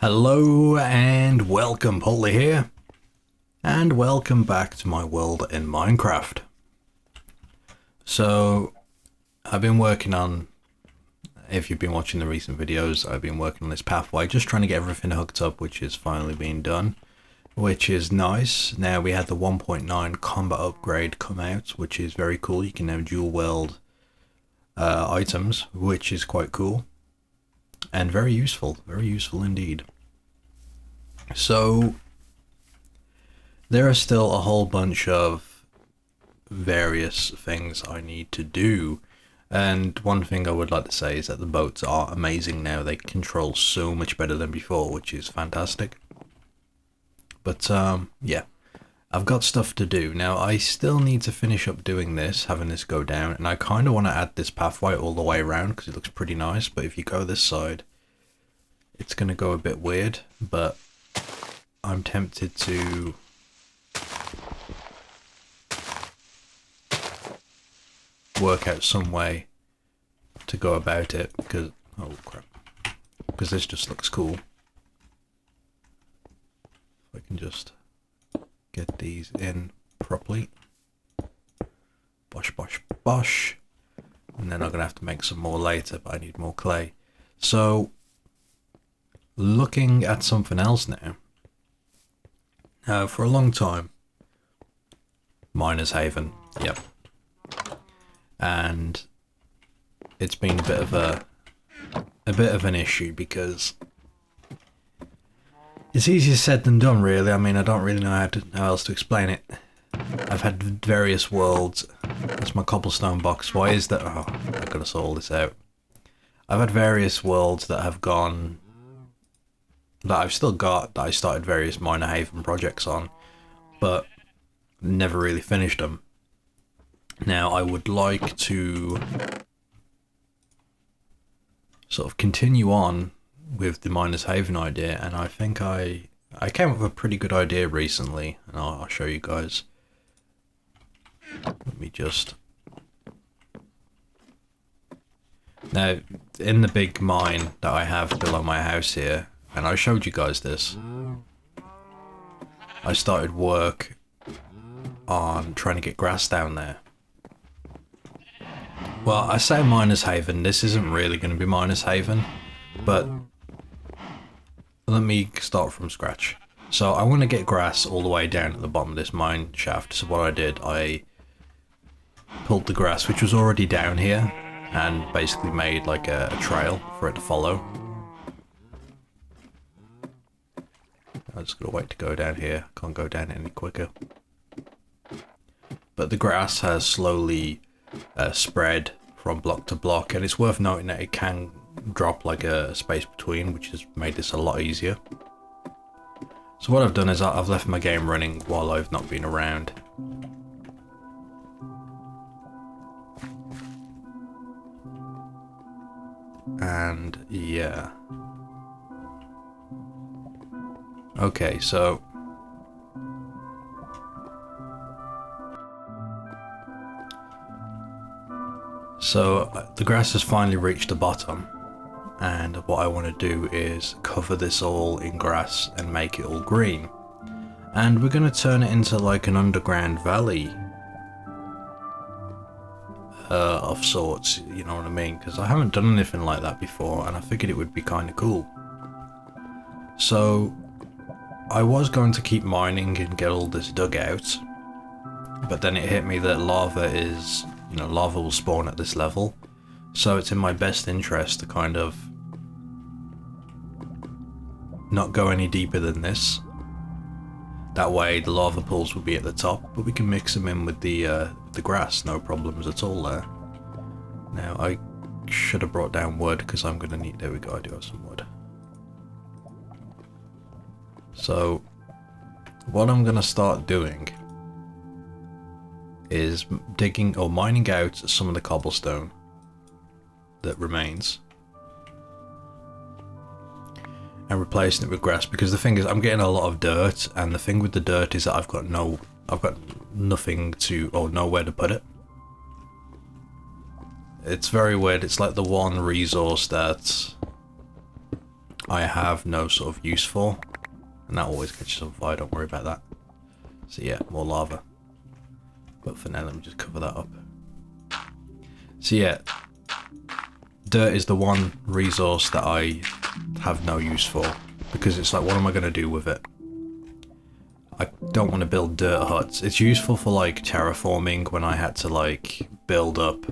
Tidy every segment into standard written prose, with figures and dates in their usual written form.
Hello and welcome, Pauleh here, and welcome back to my world in Minecraft. So, I've been working on, if you've been watching the recent videos, I've been working on this pathway, just trying to get everything hooked up, which is finally being done, which is nice. Now we had the 1.9 combat upgrade come out, which is very cool. You can have dual world items, which is quite cool. And very useful indeed. So there are still a whole bunch of various things I need to do, and one thing I would like to say is that the boats are amazing now. They control so much better than before, which is fantastic. But yeah, I've got stuff to do. Now I still need to finish up doing this, having this go down, and I kind of want to add this pathway all the way around because it looks pretty nice. But if you go this side, it's going to go a bit weird, but I'm tempted to work out some way to go about it because, oh crap, because this just looks cool. If I can just get these in properly. Bosh, bosh, bosh. And then I'm going to have to make some more later, but I need more clay. So, looking at something else now. For a long time, Miner's Haven, yep. And it's been a bit of an issue because it's easier said than done, really. I mean, I don't really know how else to explain it. I've had various worlds. That's my cobblestone box. Why is that? Oh, I've got to sort all this out. I've had various worlds that have gone, that I've still got, that I started various Miner Haven projects on, but never really finished them. Now, I would like to sort of continue on with the Miner's Haven idea, and I think I came up with a pretty good idea recently, and I'll show you guys. Let me just... Now, in the big mine that I have below my house here, and I showed you guys this, I started work on trying to get grass down there. Well, I say Miner's Haven, this isn't really going to be Miner's Haven, but let me start from scratch. So I want to get grass all the way down at the bottom of this mine shaft. So what I did, I pulled the grass, which was already down here, and basically made like a trail for it to follow. I'm just going to wait to go down here. Can't go down any quicker. But the grass has slowly spread from block to block, and it's worth noting that it can drop like a space between, which has made this a lot easier. So what I've done is I've left my game running while I've not been around. And yeah. Okay, so the grass has finally reached the bottom, and what I want to do is cover this all in grass and make it all green. And we're going to turn it into like an underground valley of sorts, you know what I mean? Because I haven't done anything like that before, and I figured it would be kind of cool. So I was going to keep mining and get all this dug out, but then it hit me that lava is, you know, lava will spawn at this level, so it's in my best interest to kind of not go any deeper than this. That way the lava pools will be at the top, but we can mix them in with the grass, no problems at all there. Now I should have brought down wood because I'm gonna need, there we go, I do have some wood. So what I'm gonna start doing is digging or mining out some of the cobblestone that remains and replacing it with grass, because the thing is I'm getting a lot of dirt, and the thing with the dirt is that I've got nothing to, or nowhere to put it. It's very weird. It's like the one resource that I have no sort of use for, and that always catches on fire, don't worry about that. So yeah, more lava. But for now, let me just cover that up. So yeah, dirt is the one resource that I have no use for, because it's like, what am I going to do with it? I don't want to build dirt huts. It's useful for like terraforming when I had to like build up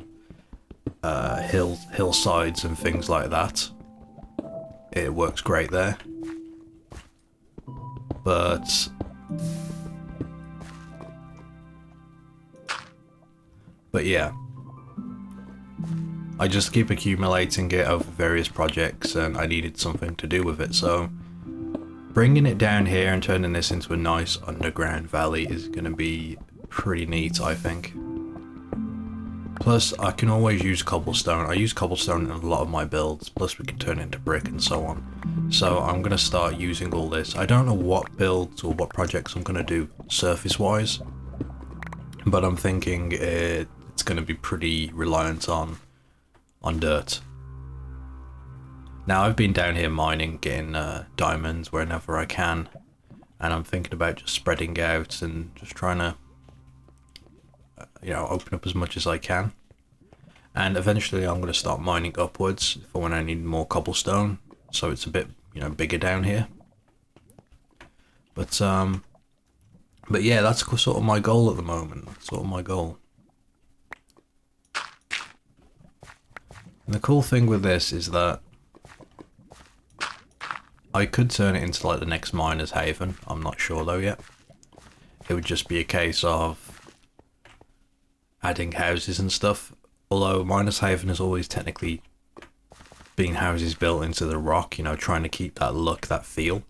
hillsides and things like that. It works great there. But yeah, I just keep accumulating it over various projects, and I needed something to do with it, so bringing it down here and turning this into a nice underground valley is going to be pretty neat, I think. Plus, I can always use cobblestone. I use cobblestone in a lot of my builds, plus we can turn it into brick and so on. So I'm going to start using all this. I don't know what builds or what projects I'm going to do surface-wise, but I'm thinking it's going to be pretty reliant on dirt. Now, I've been down here mining, getting diamonds whenever I can, and I'm thinking about just spreading out and just trying to, you know, open up as much as I can. And eventually I'm going to start mining upwards for when I need more cobblestone, so it's a bit, you know, bigger down here. But yeah, that's sort of my goal at the moment. That's sort of my goal. And the cool thing with this is that I could turn it into like the next miner's haven. I'm not sure though yet. It would just be a case of adding houses and stuff. Although miner's haven has always technically been houses built into the rock, you know, trying to keep that look, that feel.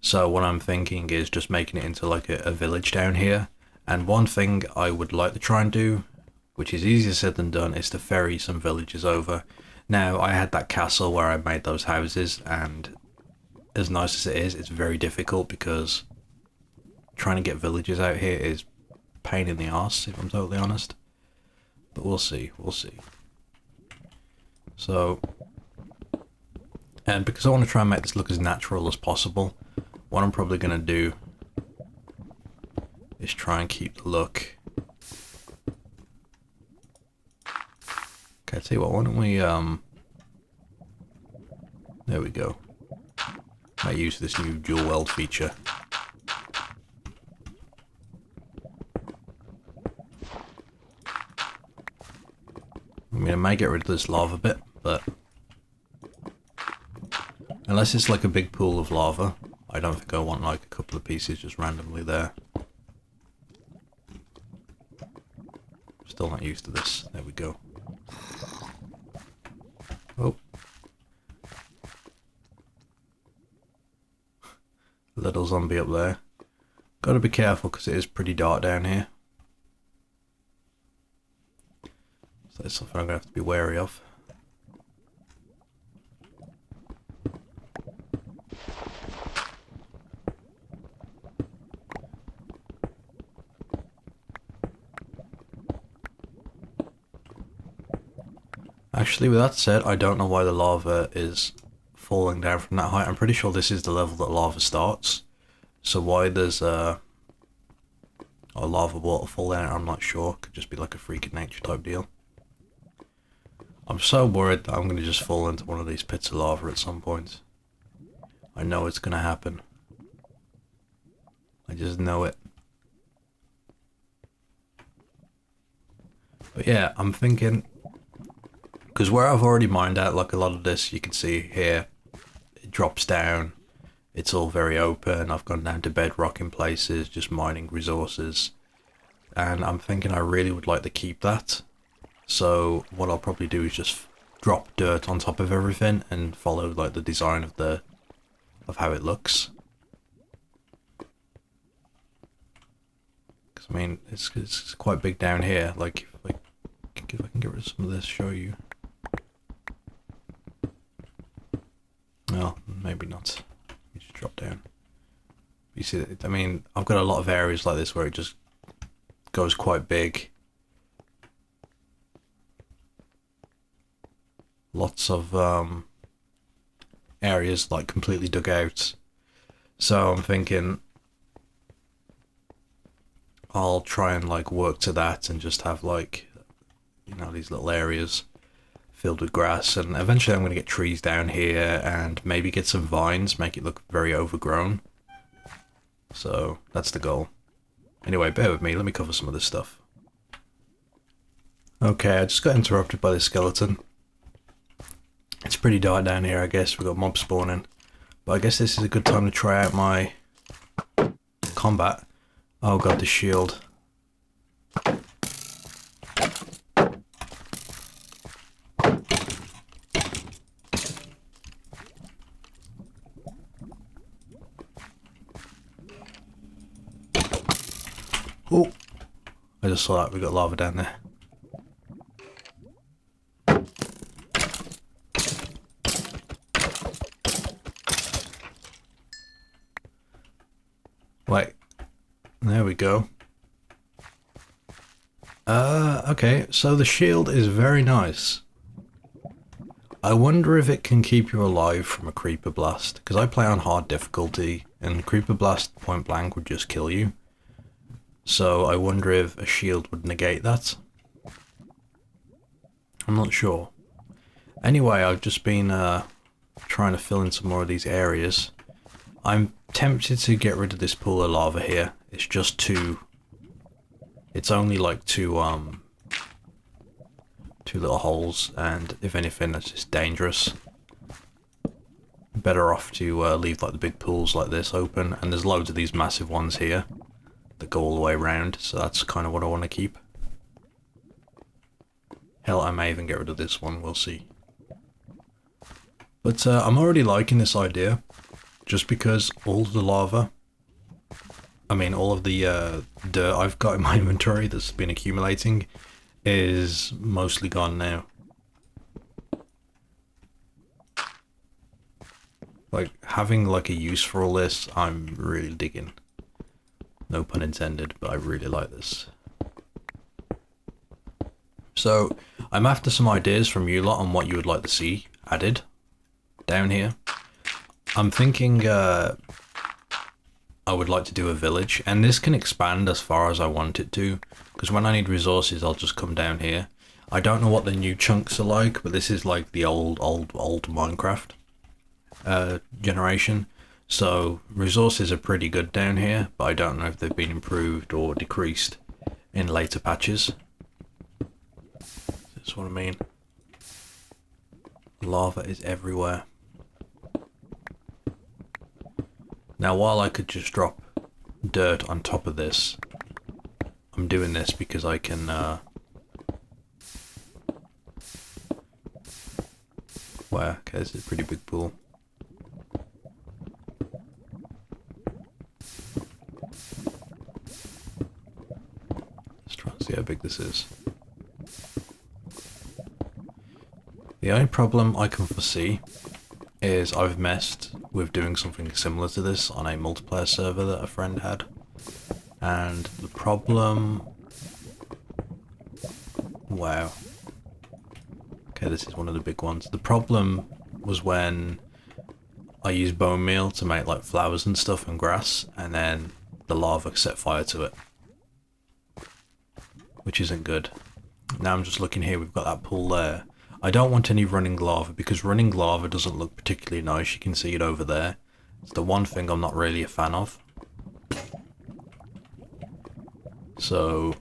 So what I'm thinking is just making it into like a village down here. And one thing I would like to try and do, which is easier said than done, is to ferry some villages over. Now, I had that castle where I made those houses, and as nice as it is, it's very difficult because trying to get villages out here is a pain in the arse, if I'm totally honest. But we'll see, we'll see. So, and because I want to try and make this look as natural as possible, what I'm probably going to do is try and keep the look. Okay, I'll tell you what, why don't we, there we go. I use this new dual weld feature. I mean, I may get rid of this lava bit, but unless it's like a big pool of lava, I don't think I want like a couple of pieces just randomly there. Still not used to this. There we go. Oh. Little zombie up there. Gotta be careful because it is pretty dark down here. So that's something I'm gonna have to be wary of. Actually, with that said, I don't know why the lava is falling down from that height. I'm pretty sure this is the level that lava starts. So why there's a lava waterfall there, I'm not sure. Could just be like a freak of nature type deal. I'm so worried that I'm going to just fall into one of these pits of lava at some point. I know it's going to happen. I just know it. But yeah, I'm thinking, because where I've already mined out, like a lot of this, you can see here, it drops down. It's all very open. I've gone down to bedrock in places, just mining resources. And I'm thinking I really would like to keep that. So what I'll probably do is just drop dirt on top of everything and follow like the design of how it looks. Because I mean, it's quite big down here. Like if I can get rid of some of this, show you. Well, maybe not. Let me just drop down. You see, I mean, I've got a lot of areas like this where it just goes quite big. Lots of areas like completely dug out. So I'm thinking I'll try and like work to that and just have like, you know, these little areas filled with grass, and eventually I'm going to get trees down here and maybe get some vines, make it look very overgrown. So that's the goal. Anyway, bear with me, let me cover some of this stuff. Okay, I just got interrupted by the skeleton. It's pretty dark down here, I guess. We've got mobs spawning. But I guess this is a good time to try out my combat. Oh god, the shield. Oh, I just saw that. We got lava down there. Wait, there we go. Okay, so the shield is very nice. I wonder if it can keep you alive from a creeper blast, because I play on hard difficulty, and creeper blast point blank would just kill you. So I wonder if a shield would negate that. I'm not sure. Anyway, I've just been trying to fill in some more of these areas. I'm tempted to get rid of this pool of lava here. It's just too... It's only like two little holes, and if anything, that's just dangerous. Better off to leave like the big pools like this open, and there's loads of these massive ones here that go all the way around, so that's kind of what I want to keep. Hell, I may even get rid of this one, we'll see. But I'm already liking this idea, just because all of the lava, I mean all of the dirt I've got in my inventory that's been accumulating is mostly gone now. Like, having like a use for all this, I'm really digging. No pun intended, but I really like this. So, I'm after some ideas from you lot on what you would like to see added down here. I'm thinking I would like to do a village, and this can expand as far as I want it to, because when I need resources I'll just come down here. I don't know what the new chunks are like, but this is like the old Minecraft generation. So resources are pretty good down here, but I don't know if they've been improved or decreased in later patches. That's what I mean. Lava is everywhere. Now, while I could just drop dirt on top of this, I'm doing this because I can wow, okay, this is a pretty big pool. Let's try and see how big this is. The only problem I can foresee is I've messed with doing something similar to this on a multiplayer server that a friend had. And the problem... Wow. Okay, this is one of the big ones. The problem was when I used bone meal to make like flowers and stuff and grass, and then the lava set fire to it. Which isn't good. Now I'm just looking here, we've got that pool there. I don't want any running lava, because running lava doesn't look particularly nice. You can see it over there. It's the one thing I'm not really a fan of. So...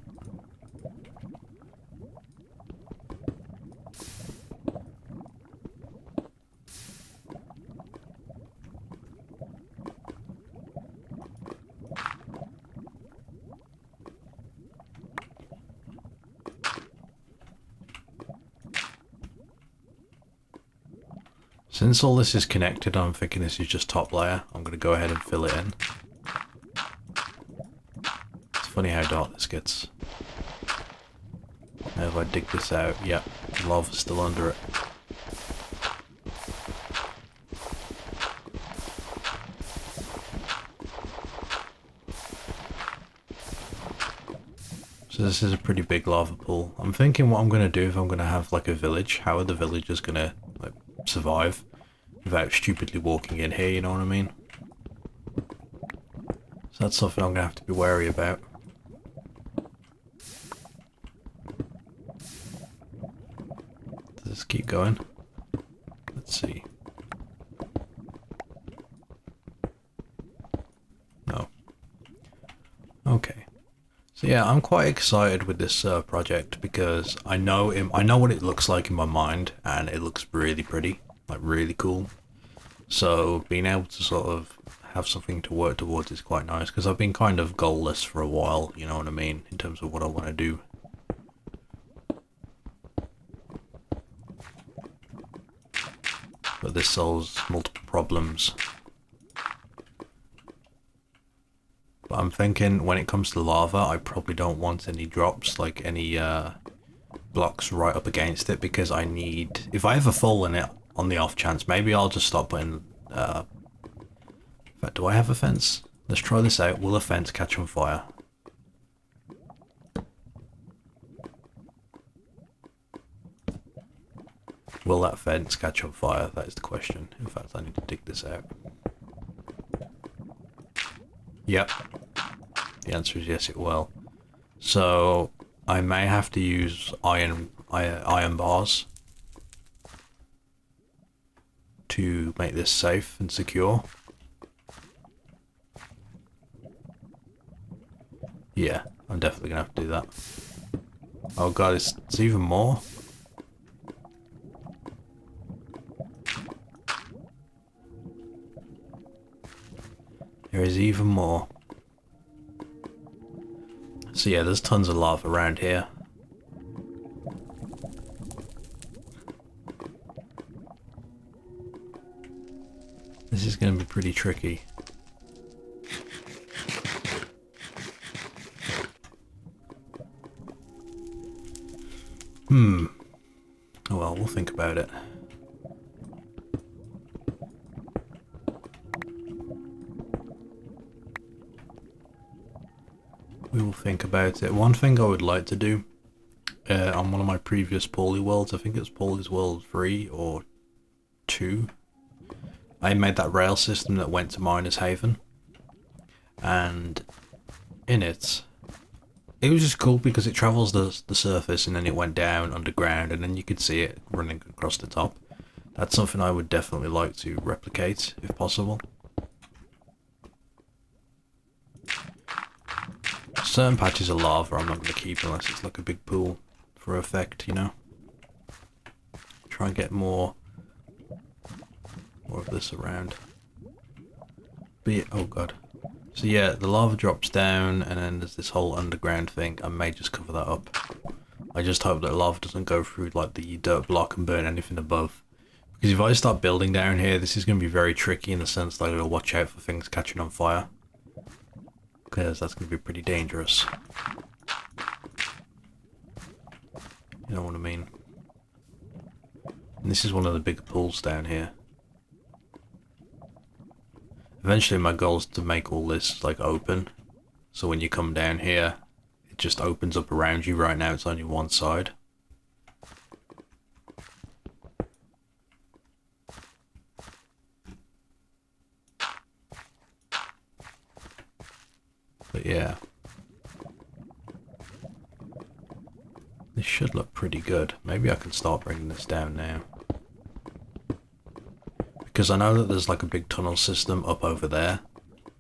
Since all this is connected, I'm thinking this is just top layer. I'm going to go ahead and fill it in. It's funny how dark this gets. Now if I dig this out, yep, lava's still under it. So this is a pretty big lava pool. I'm thinking what I'm going to do if I'm going to have like a village, how are the villagers going to like survive? without stupidly walking in here, you know what I mean? So that's something I'm going to have to be wary about. Does this keep going? Let's see. No. Okay. So yeah, I'm quite excited with this project because I know what it looks like in my mind, and it looks really pretty, like really cool. So being able to sort of have something to work towards is quite nice, because I've been kind of goalless for a while, you know what I mean, in terms of what I want to do. But this solves multiple problems. But I'm thinking when it comes to lava, I probably don't want any drops, like any blocks right up against it, because I need, if I ever fall in it on the off chance, maybe I'll just stop putting, in fact, do I have a fence? Let's try this out. Will a fence catch on fire? Will that fence catch on fire? That is the question. In fact, I need to dig this out. Yep. The answer is yes, it will. So I may have to use iron bars to make this safe and secure. Yeah, I'm definitely gonna have to do that. Oh god, it's even more. There is even more. So yeah, there's tons of lava around here. This is going to be pretty tricky. Oh well, we'll think about it. We will think about it. One thing I would like to do on one of my previous Pauleh worlds, I think it was Pauleh's World 3 or 2, I made that rail system that went to Miner's Haven, and in it was just cool because it travels the surface and then it went down underground and then you could see it running across the top. That's something I would definitely like to replicate if possible. Certain patches of lava I'm not going to keep unless it's like a big pool for effect, you know. Try and get more of this around. But yeah, oh god. So yeah, the lava drops down and then there's this whole underground thing. I may just cover that up. I just hope that lava doesn't go through like the dirt block and burn anything above. Because if I start building down here, this is going to be very tricky in the sense that I gotta watch out for things catching on fire. Because that's going to be pretty dangerous. You know what I mean? And this is one of the big pools down here. Eventually my goal is to make all this like open. So when you come down here, it just opens up around you. Right now it's only one side. But yeah. This should look pretty good. Maybe I can start bringing this down now. Because I know that there's like a big tunnel system up over there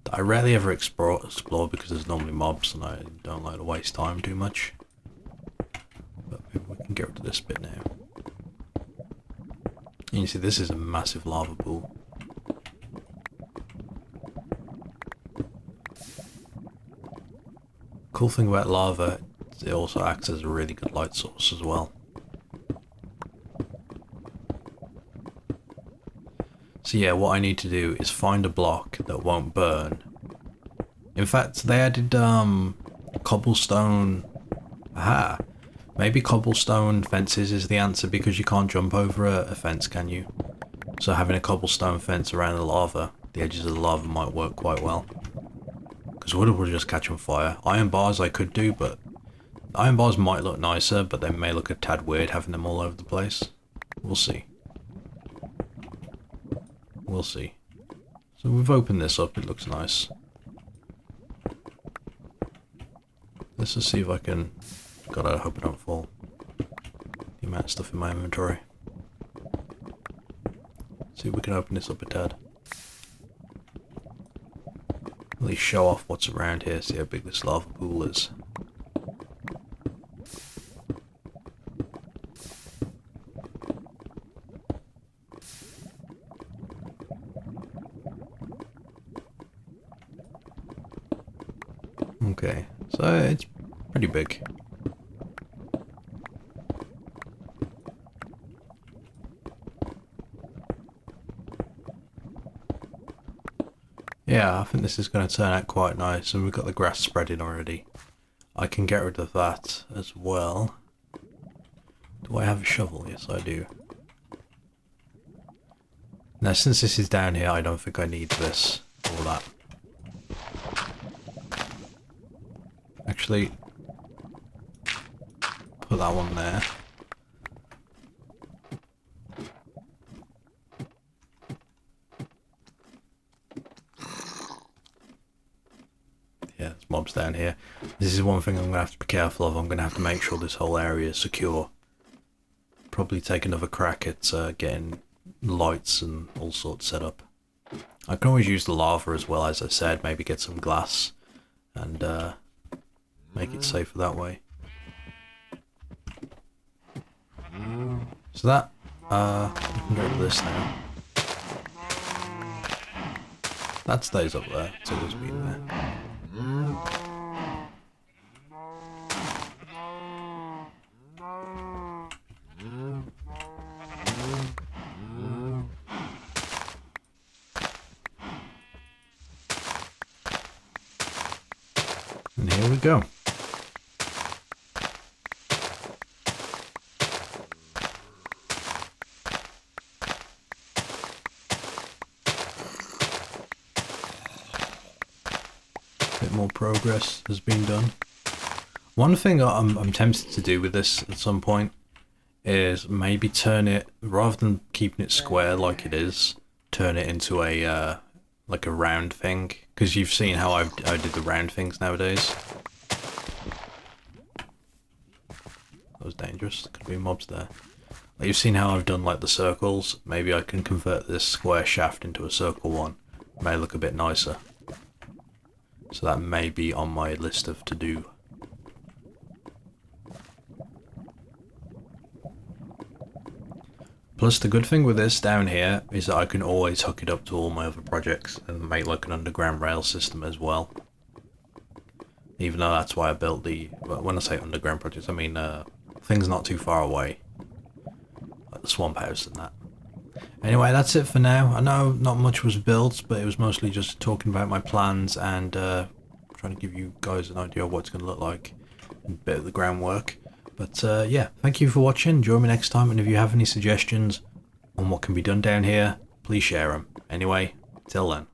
that I rarely ever explore because there's normally mobs and I don't like to waste time too much. But maybe we can get rid of this bit now. And you see this is a massive lava pool. Cool thing about lava, it also acts as a really good light source as well. So yeah, what I need to do is find a block that won't burn. In fact, they added cobblestone. Aha! Maybe cobblestone fences is the answer because you can't jump over a fence, can you? So having a cobblestone fence around the lava, the edges of the lava might work quite well. Because wood will just catch on fire. Iron bars I could do, but iron bars might look nicer, but they may look a tad weird having them all over the place. We'll see. We'll see. So we've opened this up, it looks nice. Let's just see if I can... God, I hope I don't fall. The amount of stuff in my inventory. See if we can open this up a tad. At least show off what's around here, see how big this lava pool is. Okay, so it's pretty big. Yeah, I think this is going to turn out quite nice, and we've got the grass spreading already. I can get rid of that as well. Do I have a shovel? Yes, I do. Now, since this is down here, I don't think I need this or that. Actually, put that one there. Yeah, there's mobs down here. This is one thing I'm going to have to be careful of. I'm going to have to make sure this whole area is secure. Probably take another crack at getting lights and all sorts set up. I can always use the lava as well, as I said. Maybe get some glass and make it safer that way. So that, we can get rid of this now. That stays up there. It's always been there. And here we go. Bit more progress has been done. One thing I'm tempted to do with this at some point is maybe turn it, rather than keeping it square like it is, turn it into a like a round thing, because you've seen how I did the round things nowadays. That was dangerous. Could be mobs there. Like, you've seen how I've done like the circles. Maybe I can convert this square shaft into a circle one. May look a bit nicer. So that may be on my list of to do. Plus, the good thing with this down here is that I can always hook it up to all my other projects and make like an underground rail system as well. Even though that's why I built the, well, when I say underground projects, I mean things not too far away, like the swamp house and that. Anyway, that's it for now. I know not much was built, but it was mostly just talking about my plans and trying to give you guys an idea of what it's going to look like and a bit of the groundwork. But yeah, thank you for watching. Join me next time, and if you have any suggestions on what can be done down here, please share them. Anyway, till then.